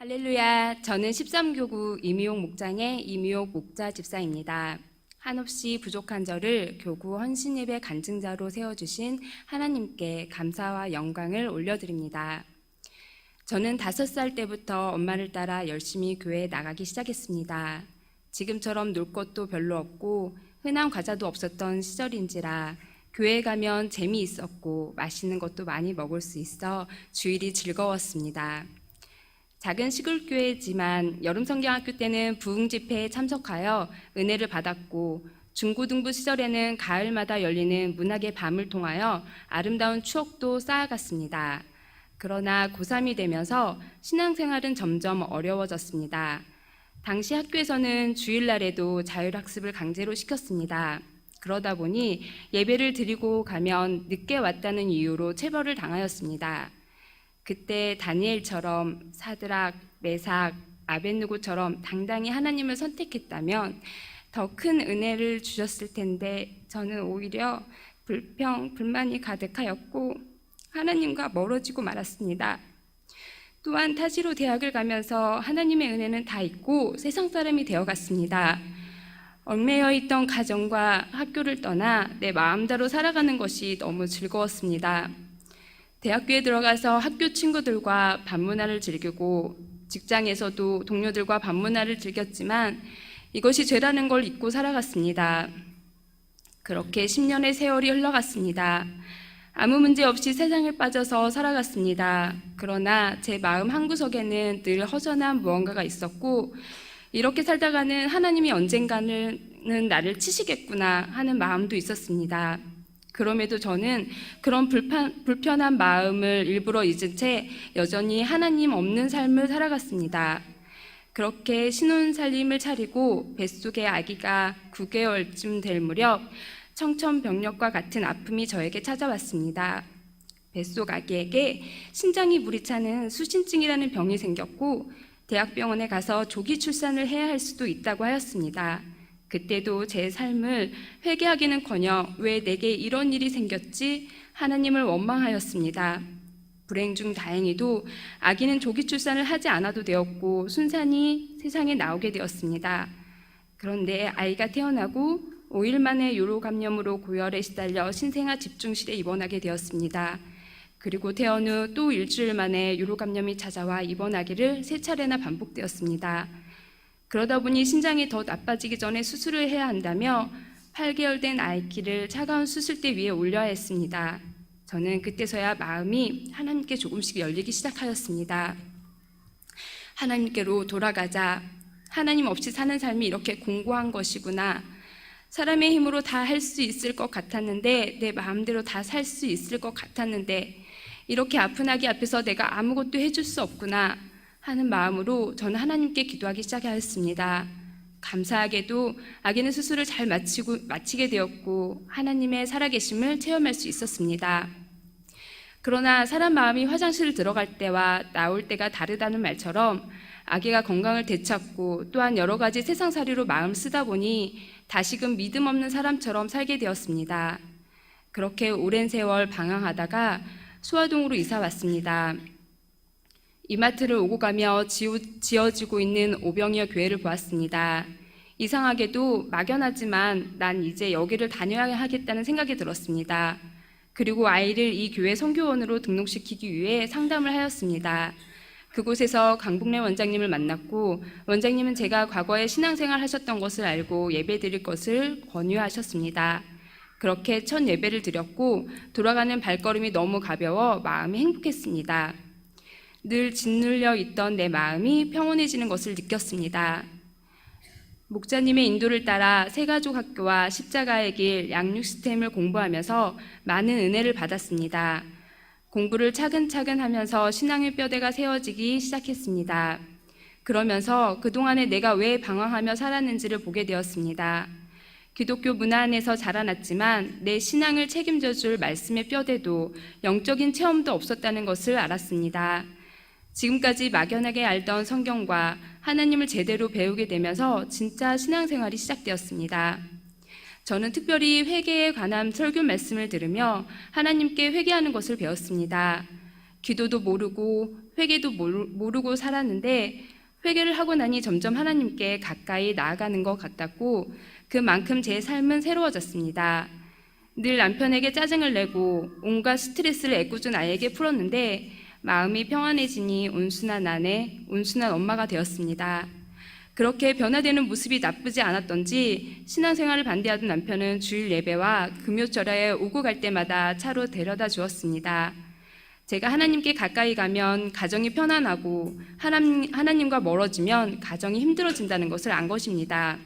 할렐루야, 저는 13교구 이미옥 목장의 이미옥 목자 집사입니다. 한없이 부족한 저를 교구 헌신예배 간증자로 세워주신 하나님께 감사와 영광을 올려드립니다. 저는 5살 때부터 엄마를 따라 열심히 교회에 나가기 시작했습니다. 지금처럼 놀 것도 별로 없고 흔한 과자도 없었던 시절인지라 교회에 가면 재미있었고 맛있는 것도 많이 먹을 수 있어 주일이 즐거웠습니다. 작은 시골교회지만 여름성경학교 때는 부흥집회에 참석하여 은혜를 받았고 중고등부 시절에는 가을마다 열리는 문학의 밤을 통하여 아름다운 추억도 쌓아갔습니다. 그러나 고3이 되면서 신앙생활은 점점 어려워졌습니다. 당시 학교에서는 주일날에도 자율학습을 강제로 시켰습니다. 그러다 보니 예배를 드리고 가면 늦게 왔다는 이유로 체벌을 당하였습니다. 그때 다니엘처럼 사드락, 메삭, 아벳느고처럼 당당히 하나님을 선택했다면 더 큰 은혜를 주셨을 텐데 저는 오히려 불만이 가득하였고 하나님과 멀어지고 말았습니다. 또한 타지로 대학을 가면서 하나님의 은혜는 다 잊고 세상 사람이 되어갔습니다. 얽매여 있던 가정과 학교를 떠나 내 마음대로 살아가는 것이 너무 즐거웠습니다. 대학교에 들어가서 학교 친구들과 밤문화를 즐기고 직장에서도 동료들과 밤문화를 즐겼지만 이것이 죄라는 걸 잊고 살아갔습니다. 그렇게 10년의 세월이 흘러갔습니다. 아무 문제 없이 세상에 빠져서 살아갔습니다. 그러나 제 마음 한구석에는 늘 허전한 무언가가 있었고 이렇게 살다가는 하나님이 언젠가는 나를 치시겠구나 하는 마음도 있었습니다. 그럼에도 저는 그런 불편한 마음을 일부러 잊은 채 여전히 하나님 없는 삶을 살아갔습니다. 그렇게 신혼살림을 차리고 뱃속의 아기가 9개월쯤 될 무렵 청천벽력과 같은 아픔이 저에게 찾아왔습니다. 뱃속 아기에게 신장이 물이 차는 수신증이라는 병이 생겼고 대학병원에 가서 조기 출산을 해야 할 수도 있다고 하였습니다. 그때도 제 삶을 회개하기는커녕 왜 내게 이런 일이 생겼지 하나님을 원망하였습니다. 불행 중 다행히도 아기는 조기 출산을 하지 않아도 되었고 순산이 세상에 나오게 되었습니다. 그런데 아이가 태어나고 5일 만에 요로 감염으로 고열에 시달려 신생아 집중실에 입원하게 되었습니다. 그리고 태어난 후 또 일주일 만에 요로 감염이 찾아와 입원하기를 3차례나 반복되었습니다. 그러다 보니 신장이 더 나빠지기 전에 수술을 해야 한다며 8개월 된 아이 키를 차가운 수술대 위에 올려야 했습니다. 저는 그때서야 마음이 하나님께 조금씩 열리기 시작하였습니다. 하나님께로 돌아가자. 하나님 없이 사는 삶이 이렇게 공고한 것이구나. 사람의 힘으로 다 할 수 있을 것 같았는데 내 마음대로 다 살 수 있을 것 같았는데 이렇게 아픈 아기 앞에서 내가 아무것도 해줄 수 없구나 하는 마음으로 저는 하나님께 기도하기 시작하였습니다. 감사하게도 아기는 수술을 잘 마치게 되었고 하나님의 살아계심을 체험할 수 있었습니다. 그러나 사람 마음이 화장실을 들어갈 때와 나올 때가 다르다는 말처럼 아기가 건강을 되찾고 또한 여러 가지 세상살이로 마음 쓰다 보니 다시금 믿음 없는 사람처럼 살게 되었습니다. 그렇게 오랜 세월 방황하다가 수화동으로 이사 왔습니다. 이마트를 오고 가며 지어지고 있는 오병이어 교회를 보았습니다. 이상하게도 막연하지만 난 이제 여기를 다녀야 하겠다는 생각이 들었습니다. 그리고 아이를 이 교회 선교원으로 등록시키기 위해 상담을 하였습니다. 그곳에서 강복래 원장님을 만났고 원장님은 제가 과거에 신앙생활 하셨던 것을 알고 예배 드릴 것을 권유하셨습니다. 그렇게 첫 예배를 드렸고 돌아가는 발걸음이 너무 가벼워 마음이 행복했습니다. 늘 짓눌려 있던 내 마음이 평온해지는 것을 느꼈습니다. 목자님의 인도를 따라 새가족 학교와 십자가의 길, 양육시스템을 공부하면서 많은 은혜를 받았습니다. 공부를 차근차근 하면서 신앙의 뼈대가 세워지기 시작했습니다. 그러면서 그동안에 내가 왜 방황하며 살았는지를 보게 되었습니다. 기독교 문화 안에서 자라났지만 내 신앙을 책임져 줄 말씀의 뼈대도 영적인 체험도 없었다는 것을 알았습니다. 지금까지 막연하게 알던 성경과 하나님을 제대로 배우게 되면서 진짜 신앙생활이 시작되었습니다. 저는 특별히 회개에 관한 설교 말씀을 들으며 하나님께 회개하는 것을 배웠습니다. 기도도 모르고 회개도 모르고 살았는데 회개를 하고 나니 점점 하나님께 가까이 나아가는 것 같았고 그만큼 제 삶은 새로워졌습니다. 늘 남편에게 짜증을 내고 온갖 스트레스를 애꿎은 아이에게 풀었는데 마음이 평안해지니 온순한 아내, 온순한 엄마가 되었습니다. 그렇게 변화되는 모습이 나쁘지 않았던지 신앙생활을 반대하던 남편은 주일 예배와 금요절에 오고 갈 때마다 차로 데려다 주었습니다. 제가 하나님께 가까이 가면 가정이 편안하고 하나님과 멀어지면 가정이 힘들어진다는 것을 안 것입니다.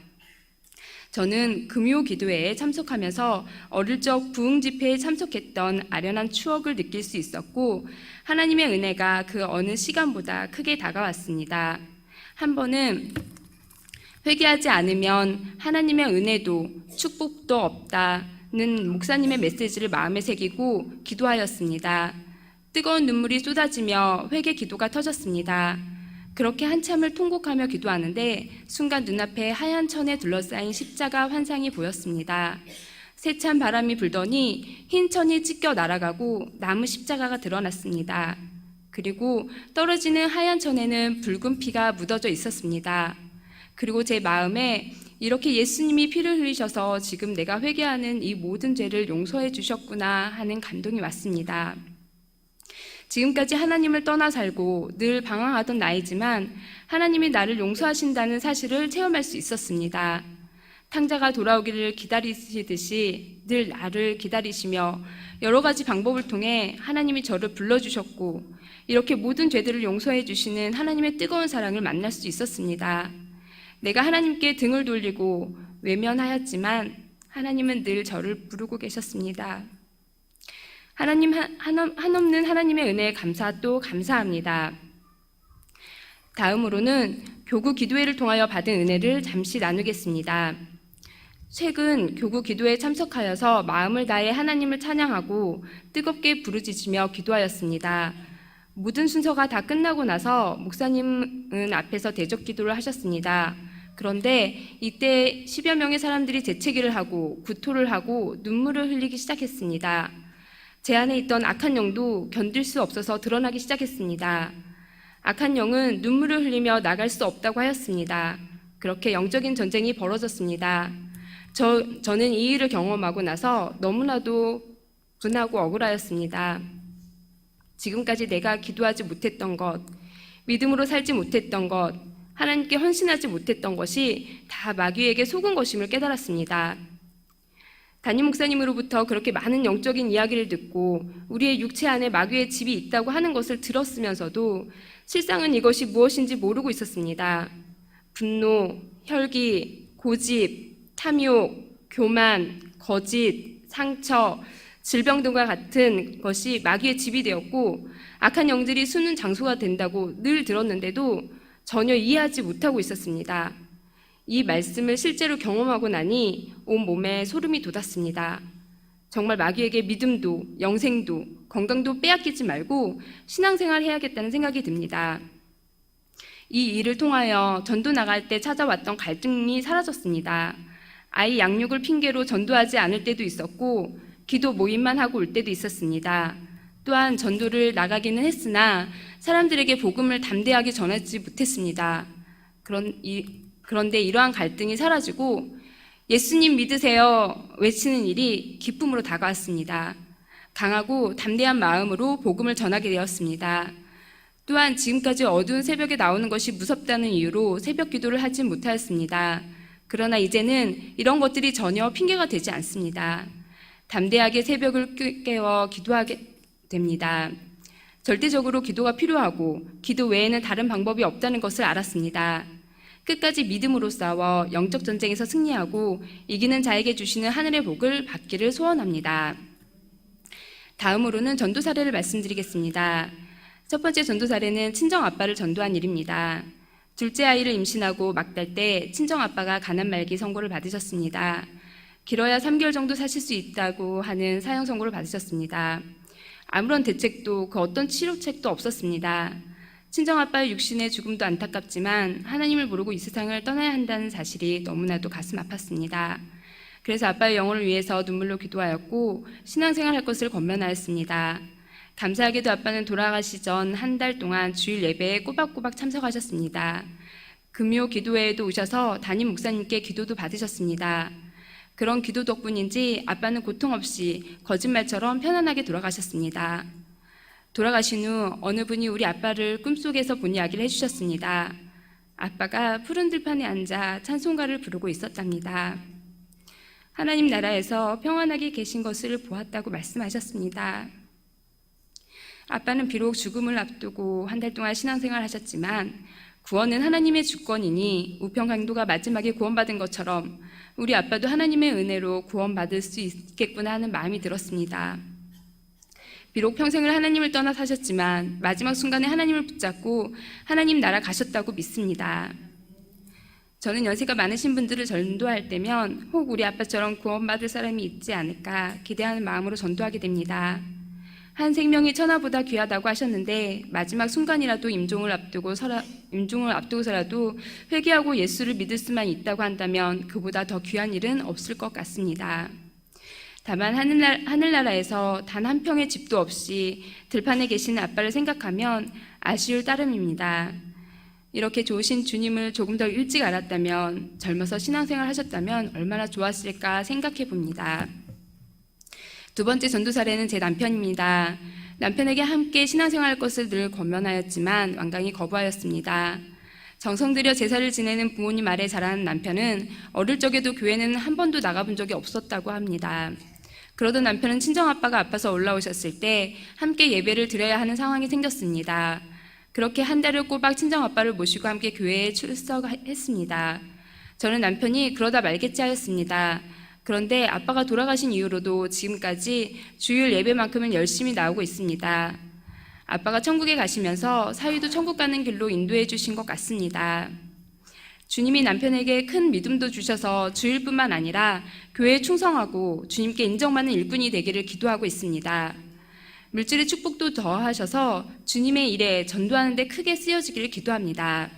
저는 금요 기도회에 참석하면서 어릴 적 부흥 집회에 참석했던 아련한 추억을 느낄 수 있었고 하나님의 은혜가 그 어느 시간보다 크게 다가왔습니다. 한 번은 회개하지 않으면 하나님의 은혜도 축복도 없다는 목사님의 메시지를 마음에 새기고 기도하였습니다. 뜨거운 눈물이 쏟아지며 회개 기도가 터졌습니다. 그렇게 한참을 통곡하며 기도하는데 순간 눈앞에 하얀 천에 둘러싸인 십자가 환상이 보였습니다. 세찬 바람이 불더니 흰 천이 찢겨 날아가고 나무 십자가가 드러났습니다. 그리고 떨어지는 하얀 천에는 붉은 피가 묻어져 있었습니다. 그리고 제 마음에 이렇게 예수님이 피를 흘리셔서 지금 내가 회개하는 이 모든 죄를 용서해 주셨구나 하는 감동이 왔습니다. 지금까지 하나님을 떠나 살고 늘 방황하던 나이지만 하나님이 나를 용서하신다는 사실을 체험할 수 있었습니다. 탕자가 돌아오기를 기다리시듯이 늘 나를 기다리시며 여러 가지 방법을 통해 하나님이 저를 불러주셨고 이렇게 모든 죄들을 용서해 주시는 하나님의 뜨거운 사랑을 만날 수 있었습니다. 내가 하나님께 등을 돌리고 외면하였지만 하나님은 늘 저를 부르고 계셨습니다. 하나님 한없는 하나님의 은혜에 감사 또 감사합니다. 다음으로는 교구 기도회를 통하여 받은 은혜를 잠시 나누겠습니다. 최근 교구 기도회에 참석하여서 마음을 다해 하나님을 찬양하고 뜨겁게 부르짖으며 기도하였습니다. 모든 순서가 다 끝나고 나서 목사님은 앞에서 대적 기도를 하셨습니다. 그런데 이때 10여 명의 사람들이 재채기를 하고 구토를 하고 눈물을 흘리기 시작했습니다. 제 안에 있던 악한 영도 견딜 수 없어서 드러나기 시작했습니다. 악한 영은 눈물을 흘리며 나갈 수 없다고 하였습니다. 그렇게 영적인 전쟁이 벌어졌습니다. 저는 이 일을 경험하고 나서 너무나도 분하고 억울하였습니다. 지금까지 내가 기도하지 못했던 것, 믿음으로 살지 못했던 것, 하나님께 헌신하지 못했던 것이 다 마귀에게 속은 것임을 깨달았습니다. 담임 목사님으로부터 그렇게 많은 영적인 이야기를 듣고 우리의 육체 안에 마귀의 집이 있다고 하는 것을 들었으면서도 실상은 이것이 무엇인지 모르고 있었습니다. 분노, 혈기, 고집, 탐욕, 교만, 거짓, 상처, 질병 등과 같은 것이 마귀의 집이 되었고 악한 영들이 수는 장소가 된다고 늘 들었는데도 전혀 이해하지 못하고 있었습니다. 이 말씀을 실제로 경험하고 나니 온몸에 소름이 돋았습니다. 정말 마귀에게 믿음도 영생도 건강도 빼앗기지 말고 신앙생활 해야겠다는 생각이 듭니다. 이 일을 통하여 전도 나갈 때 찾아왔던 갈등이 사라졌습니다. 아이 양육을 핑계로 전도하지 않을 때도 있었고 기도 모임만 하고 올 때도 있었습니다. 또한 전도를 나가기는 했으나 사람들에게 복음을 담대하게 전하지 못했습니다. 그런데 이러한 갈등이 사라지고 예수님 믿으세요 외치는 일이 기쁨으로 다가왔습니다. 강하고 담대한 마음으로 복음을 전하게 되었습니다. 또한 지금까지 어두운 새벽에 나오는 것이 무섭다는 이유로 새벽 기도를 하지 못하였습니다. 그러나 이제는 이런 것들이 전혀 핑계가 되지 않습니다. 담대하게 새벽을 깨워 기도하게 됩니다. 절대적으로 기도가 필요하고 기도 외에는 다른 방법이 없다는 것을 알았습니다. 끝까지 믿음으로 싸워 영적 전쟁에서 승리하고 이기는 자에게 주시는 하늘의 복을 받기를 소원합니다. 다음으로는 전도 사례를 말씀드리겠습니다. 첫 번째 전도 사례는 친정 아빠를 전도한 일입니다. 둘째 아이를 임신하고 막달 때 친정 아빠가 간암 말기 선고를 받으셨습니다. 길어야 3개월 정도 사실 수 있다고 하는 사형 선고를 받으셨습니다. 아무런 대책도 그 어떤 치료책도 없었습니다. 친정아빠의 육신의 죽음도 안타깝지만 하나님을 모르고 이 세상을 떠나야 한다는 사실이 너무나도 가슴 아팠습니다. 그래서 아빠의 영혼을 위해서 눈물로 기도하였고 신앙생활할 것을 권면하였습니다. 감사하게도 아빠는 돌아가시 전 한 달 동안 주일 예배에 꼬박꼬박 참석하셨습니다. 금요 기도회에도 오셔서 담임 목사님께 기도도 받으셨습니다. 그런 기도 덕분인지 아빠는 고통 없이 거짓말처럼 편안하게 돌아가셨습니다. 돌아가신 후 어느 분이 우리 아빠를 꿈속에서 본 이야기를 해주셨습니다. 아빠가 푸른 들판에 앉아 찬송가를 부르고 있었답니다. 하나님 나라에서 평안하게 계신 것을 보았다고 말씀하셨습니다. 아빠는 비록 죽음을 앞두고 한 달 동안 신앙생활을 하셨지만 구원은 하나님의 주권이니 우평강도가 마지막에 구원받은 것처럼 우리 아빠도 하나님의 은혜로 구원받을 수 있겠구나 하는 마음이 들었습니다. 비록 평생을 하나님을 떠나 사셨지만 마지막 순간에 하나님을 붙잡고 하나님 나라 가셨다고 믿습니다. 저는 연세가 많으신 분들을 전도할 때면 혹 우리 아빠처럼 구원받을 사람이 있지 않을까 기대하는 마음으로 전도하게 됩니다. 한 생명이 천하보다 귀하다고 하셨는데 마지막 순간이라도 임종을 앞두고서라도 회개하고 예수를 믿을 수만 있다고 한다면 그보다 더 귀한 일은 없을 것 같습니다. 다만 하늘나라에서 단 한 평의 집도 없이 들판에 계시는 아빠를 생각하면 아쉬울 따름입니다. 이렇게 좋으신 주님을 조금 더 일찍 알았다면, 젊어서 신앙생활 하셨다면 얼마나 좋았을까 생각해 봅니다. 두 번째 전도 사례는 제 남편입니다. 남편에게 함께 신앙생활할 것을 늘 권면하였지만 완강히 거부하였습니다. 정성 들여 제사를 지내는 부모님 아래 자란 남편은 어릴 적에도 교회는 한 번도 나가본 적이 없었다고 합니다. 그러던 남편은 친정아빠가 아파서 올라오셨을 때 함께 예배를 드려야 하는 상황이 생겼습니다. 그렇게 한 달을 꼬박 친정아빠를 모시고 함께 교회에 출석했습니다. 저는 남편이 그러다 말겠지 하였습니다. 그런데 아빠가 돌아가신 이후로도 지금까지 주일 예배만큼은 열심히 나오고 있습니다. 아빠가 천국에 가시면서 사위도 천국 가는 길로 인도해 주신 것 같습니다. 주님이 남편에게 큰 믿음도 주셔서 주일뿐만 아니라 교회에 충성하고 주님께 인정받는 일꾼이 되기를 기도하고 있습니다. 물질의 축복도 더하셔서 주님의 일에 전도하는 데 크게 쓰여지기를 기도합니다.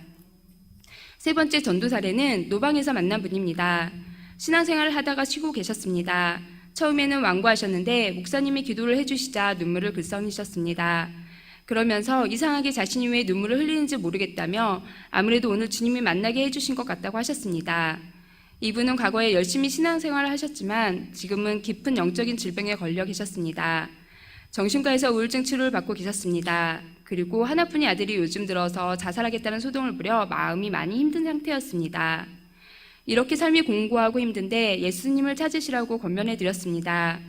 세 번째 전도 사례는 노방에서 만난 분입니다. 신앙생활을 하다가 쉬고 계셨습니다. 처음에는 완고하셨는데 목사님이 기도를 해주시자 눈물을 글썽이셨습니다. 그러면서 이상하게 자신이 왜 눈물을 흘리는지 모르겠다며 아무래도 오늘 주님이 만나게 해주신 것 같다고 하셨습니다. 이분은 과거에 열심히 신앙생활을 하셨지만 지금은 깊은 영적인 질병에 걸려 계셨습니다. 정신과에서 우울증 치료를 받고 계셨습니다. 그리고 하나뿐인 아들이 요즘 들어서 자살하겠다는 소동을 부려 마음이 많이 힘든 상태였습니다. 이렇게 삶이 공고하고 힘든데 예수님을 찾으시라고 권면해 드렸습니다.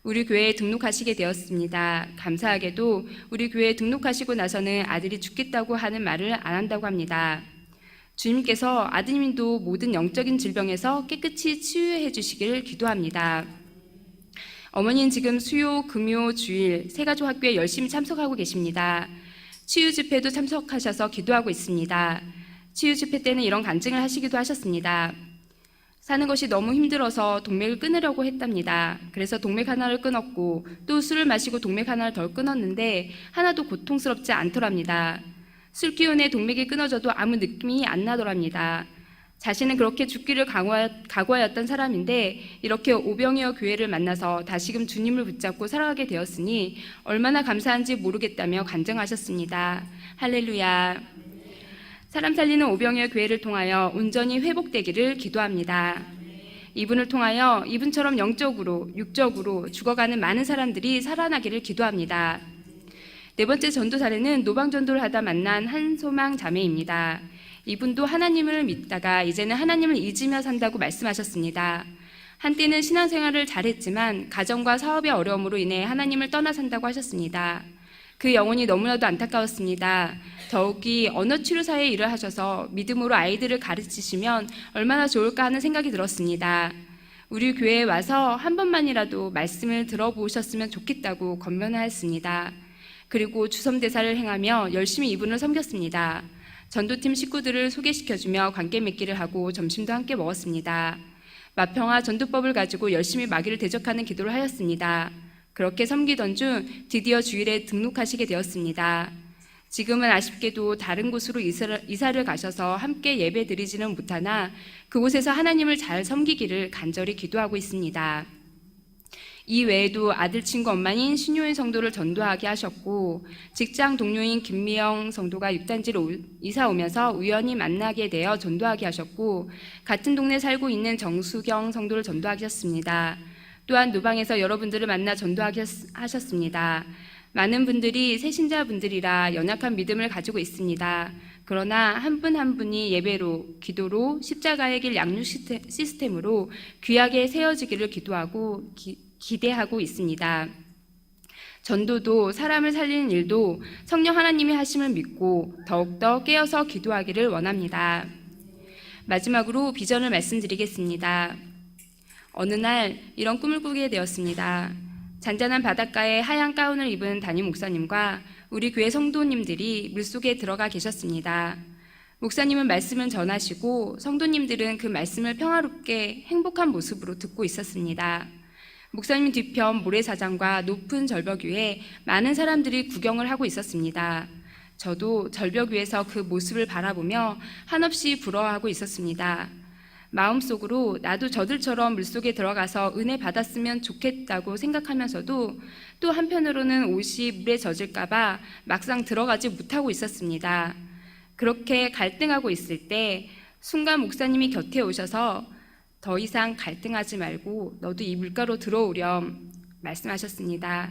우리 교회에 등록하시게 되었습니다. 감사하게도 우리 교회에 등록하시고 나서는 아들이 죽겠다고 하는 말을 안 한다고 합니다. 주님께서 아드님도 모든 영적인 질병에서 깨끗이 치유해 주시길 기도합니다. 어머니는 지금 수요, 금요, 주일 세가족 학교에 열심히 참석하고 계십니다. 치유 집회도 참석하셔서 기도하고 있습니다. 치유 집회 때는 이런 간증을 하시기도 하셨습니다. 사는 것이 너무 힘들어서 동맥을 끊으려고 했답니다. 그래서 동맥 하나를 끊었고 또 술을 마시고 동맥 하나를 더 끊었는데 하나도 고통스럽지 않더랍니다. 술 기운에 동맥이 끊어져도 아무 느낌이 안 나더랍니다. 자신은 그렇게 죽기를 각오하였던 사람인데 이렇게 오병이어 교회를 만나서 다시금 주님을 붙잡고 살아가게 되었으니 얼마나 감사한지 모르겠다며 간증하셨습니다. 할렐루야. 사람 살리는 오병이어 교회를 통하여 온전히 회복되기를 기도합니다. 이분을 통하여 이분처럼 영적으로, 육적으로 죽어가는 많은 사람들이 살아나기를 기도합니다. 네 번째 전도 사례는 노방전도를 하다 만난 한소망 자매입니다. 이분도 하나님을 믿다가 이제는 하나님을 잊으며 산다고 말씀하셨습니다. 한때는 신앙생활을 잘했지만 가정과 사업의 어려움으로 인해 하나님을 떠나 산다고 하셨습니다. 그 영혼이 너무나도 안타까웠습니다. 더욱이 언어치료사의 일을 하셔서 믿음으로 아이들을 가르치시면 얼마나 좋을까 하는 생각이 들었습니다. 우리 교회에 와서 한 번만이라도 말씀을 들어보셨으면 좋겠다고 권면하였습니다. 그리고 주섬대사를 행하며 열심히 이분을 섬겼습니다. 전도팀 식구들을 소개시켜주며 관계 맺기를 하고 점심도 함께 먹었습니다. 마평화 전도법을 가지고 열심히 마귀를 대적하는 기도를 하였습니다. 그렇게 섬기던 중 드디어 주일에 등록하시게 되었습니다. 지금은 아쉽게도 다른 곳으로 이사를 가셔서 함께 예배 드리지는 못하나 그곳에서 하나님을 잘 섬기기를 간절히 기도하고 있습니다. 이 외에도 아들 친구 엄마인 신효인 성도를 전도하게 하셨고, 직장 동료인 김미영 성도가 육단지로 이사 오면서 우연히 만나게 되어 전도하게 하셨고, 같은 동네 살고 있는 정수경 성도를 전도하게 하셨습니다. 또한 노방에서 여러분들을 만나 전도하게 하셨습니다. 많은 분들이 새신자분들이라 연약한 믿음을 가지고 있습니다. 그러나 한 분 한 분이 예배로, 기도로, 십자가의 길 양육 시스템으로 귀하게 세워지기를 기도하고 기대하고 있습니다. 전도도 사람을 살리는 일도 성령 하나님의 하심을 믿고 더욱더 깨어서 기도하기를 원합니다. 마지막으로 비전을 말씀드리겠습니다. 어느 날 이런 꿈을 꾸게 되었습니다. 잔잔한 바닷가에 하얀 가운을 입은 담임 목사님과 우리 교회 성도님들이 물속에 들어가 계셨습니다. 목사님은 말씀을 전하시고 성도님들은 그 말씀을 평화롭게 행복한 모습으로 듣고 있었습니다. 목사님 뒤편 모래사장과 높은 절벽 위에 많은 사람들이 구경을 하고 있었습니다. 저도 절벽 위에서 그 모습을 바라보며 한없이 부러워하고 있었습니다. 마음속으로 나도 저들처럼 물속에 들어가서 은혜 받았으면 좋겠다고 생각하면서도 또 한편으로는 옷이 물에 젖을까봐 막상 들어가지 못하고 있었습니다. 그렇게 갈등하고 있을 때 순간 목사님이 곁에 오셔서 더 이상 갈등하지 말고 너도 이 물가로 들어오렴 말씀하셨습니다.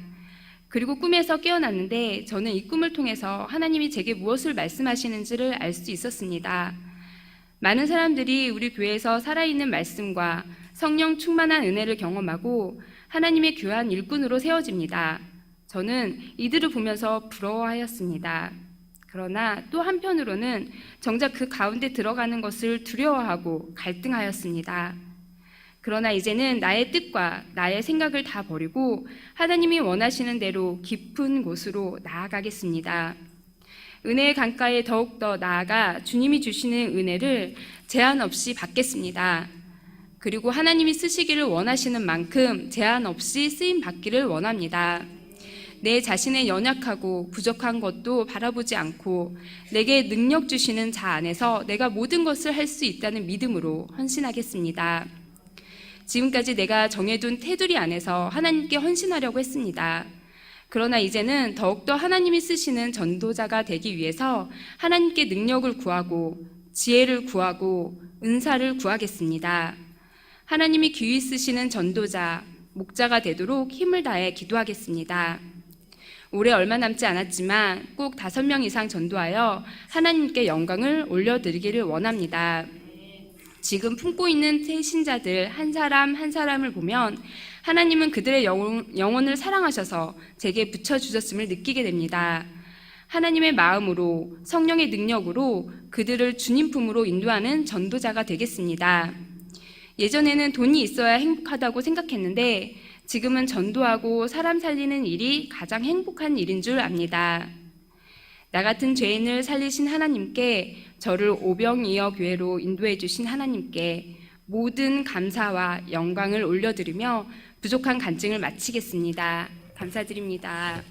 그리고 꿈에서 깨어났는데 저는 이 꿈을 통해서 하나님이 제게 무엇을 말씀하시는지를 알 수 있었습니다. 많은 사람들이 우리 교회에서 살아있는 말씀과 성령 충만한 은혜를 경험하고 하나님의 귀한 일꾼으로 세워집니다. 저는 이들을 보면서 부러워하였습니다. 그러나 또 한편으로는 정작 그 가운데 들어가는 것을 두려워하고 갈등하였습니다. 그러나 이제는 나의 뜻과 나의 생각을 다 버리고 하나님이 원하시는 대로 깊은 곳으로 나아가겠습니다. 은혜의 강가에 더욱더 나아가 주님이 주시는 은혜를 제한 없이 받겠습니다. 그리고 하나님이 쓰시기를 원하시는 만큼 제한 없이 쓰임 받기를 원합니다. 내 자신의 연약하고 부족한 것도 바라보지 않고 내게 능력 주시는 자 안에서 내가 모든 것을 할 수 있다는 믿음으로 헌신하겠습니다. 지금까지 내가 정해둔 테두리 안에서 하나님께 헌신하려고 했습니다. 그러나 이제는 더욱더 하나님이 쓰시는 전도자가 되기 위해서 하나님께 능력을 구하고 지혜를 구하고 은사를 구하겠습니다. 하나님이 귀히 쓰시는 전도자, 목자가 되도록 힘을 다해 기도하겠습니다. 올해 얼마 남지 않았지만 꼭 5명 이상 전도하여 하나님께 영광을 올려드리기를 원합니다. 지금 품고 있는 새신자들 한 사람 한 사람을 보면 하나님은 그들의 영혼을 사랑하셔서 제게 붙여주셨음을 느끼게 됩니다. 하나님의 마음으로 성령의 능력으로 그들을 주님 품으로 인도하는 전도자가 되겠습니다. 예전에는 돈이 있어야 행복하다고 생각했는데 지금은 전도하고 사람 살리는 일이 가장 행복한 일인 줄 압니다. 나 같은 죄인을 살리신 하나님께, 저를 오병이어 교회로 인도해 주신 하나님께 모든 감사와 영광을 올려드리며 부족한 간증을 마치겠습니다. 감사드립니다.